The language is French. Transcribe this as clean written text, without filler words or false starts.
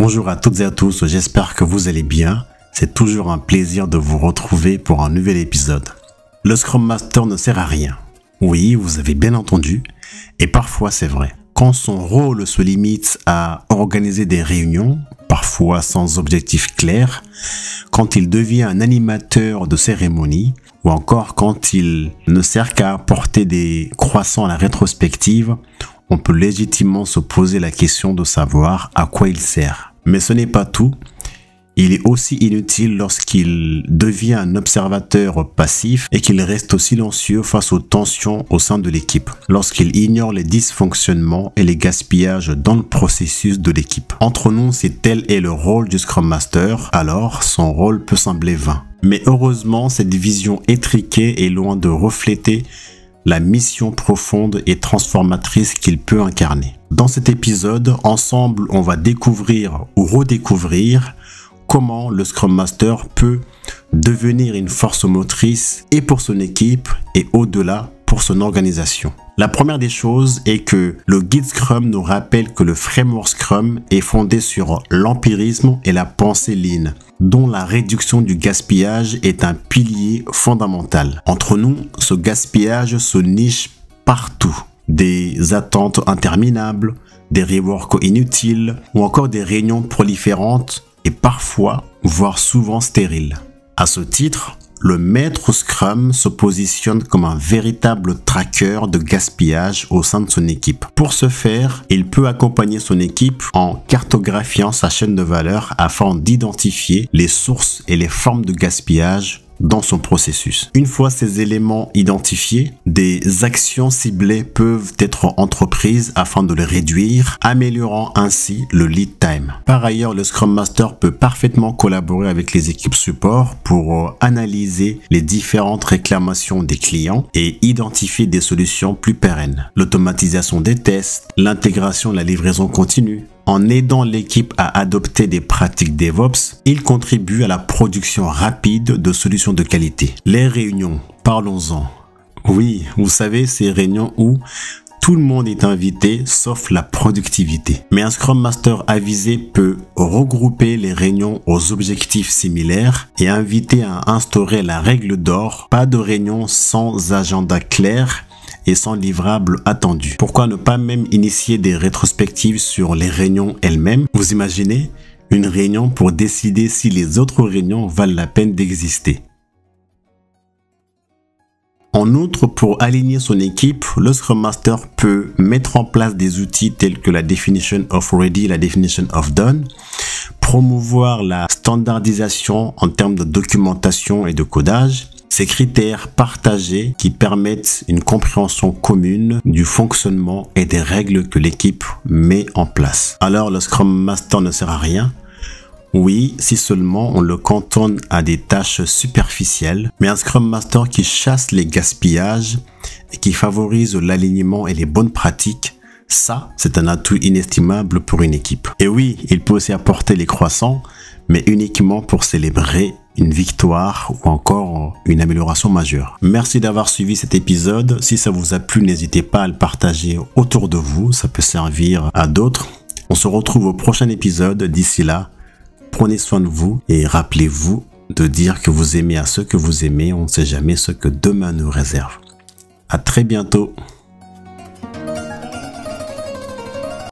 Bonjour à toutes et à tous, j'espère que vous allez bien. C'est toujours un plaisir de vous retrouver pour un nouvel épisode. Le Scrum Master ne sert à rien. Oui, vous avez bien entendu, et parfois c'est vrai. Quand son rôle se limite à organiser des réunions, parfois sans objectif clair, quand il devient un animateur de cérémonie, ou encore quand il ne sert qu'à apporter des croissants à la rétrospective, on peut légitimement se poser la question de savoir à quoi il sert. Mais ce n'est pas tout. Il est aussi inutile lorsqu'il devient un observateur passif et qu'il reste silencieux face aux tensions au sein de l'équipe, lorsqu'il ignore les dysfonctionnements et les gaspillages dans le processus de l'équipe. Entre nous, si tel est le rôle du Scrum Master, alors son rôle peut sembler vain. Mais heureusement, cette vision étriquée est loin de refléter la mission profonde et transformatrice qu'il peut incarner. Dans cet épisode, ensemble, on va découvrir ou redécouvrir comment le Scrum Master peut devenir une force motrice et pour son équipe et au-delà pour son organisation. La première des choses est que le guide Scrum nous rappelle que le framework Scrum est fondé sur l'empirisme et la pensée Lean, dont la réduction du gaspillage est un pilier fondamental. Entre nous, ce gaspillage se niche partout. Des attentes interminables, des reworks inutiles ou encore des réunions proliférantes et parfois, voire souvent stériles. À ce titre, le maître Scrum se positionne comme un véritable tracker de gaspillage au sein de son équipe. Pour ce faire, il peut accompagner son équipe en cartographiant sa chaîne de valeur afin d'identifier les sources et les formes de gaspillage dans son processus. Une fois ces éléments identifiés, des actions ciblées peuvent être entreprises afin de les réduire, améliorant ainsi le lead time. Par ailleurs, le Scrum Master peut parfaitement collaborer avec les équipes support pour analyser les différentes réclamations des clients et identifier des solutions plus pérennes. L'automatisation des tests, l'intégration de la livraison continue. En aidant l'équipe à adopter des pratiques DevOps, il contribue à la production rapide de solutions de qualité. Les réunions, parlons-en. Oui, vous savez, ces réunions où tout le monde est invité sauf la productivité. Mais un Scrum Master avisé peut regrouper les réunions aux objectifs similaires et inviter à instaurer la règle d'or, pas de réunion sans agenda clair et sans livrable attendu. Pourquoi ne pas même initier des rétrospectives sur les réunions elles-mêmes? Vous imaginez une réunion pour décider si les autres réunions valent la peine d'exister. En outre, pour aligner son équipe, le Scrum Master peut mettre en place des outils tels que la Definition of Ready, la Definition of Done, promouvoir la standardisation en termes de documentation et de codage, ces critères partagés qui permettent une compréhension commune du fonctionnement et des règles que l'équipe met en place. Alors le Scrum Master ne sert à rien? Oui, si seulement on le cantonne à des tâches superficielles, mais un Scrum Master qui chasse les gaspillages et qui favorise l'alignement et les bonnes pratiques, ça, c'est un atout inestimable pour une équipe. Et oui, il peut aussi apporter les croissants, mais uniquement pour célébrer une victoire ou encore une amélioration majeure. Merci d'avoir suivi cet épisode. Si ça vous a plu, n'hésitez pas à le partager autour de vous. Ça peut servir à d'autres. On se retrouve au prochain épisode. D'ici là, prenez soin de vous et rappelez-vous de dire que vous aimez à ceux que vous aimez. On ne sait jamais ce que demain nous réserve. À très bientôt.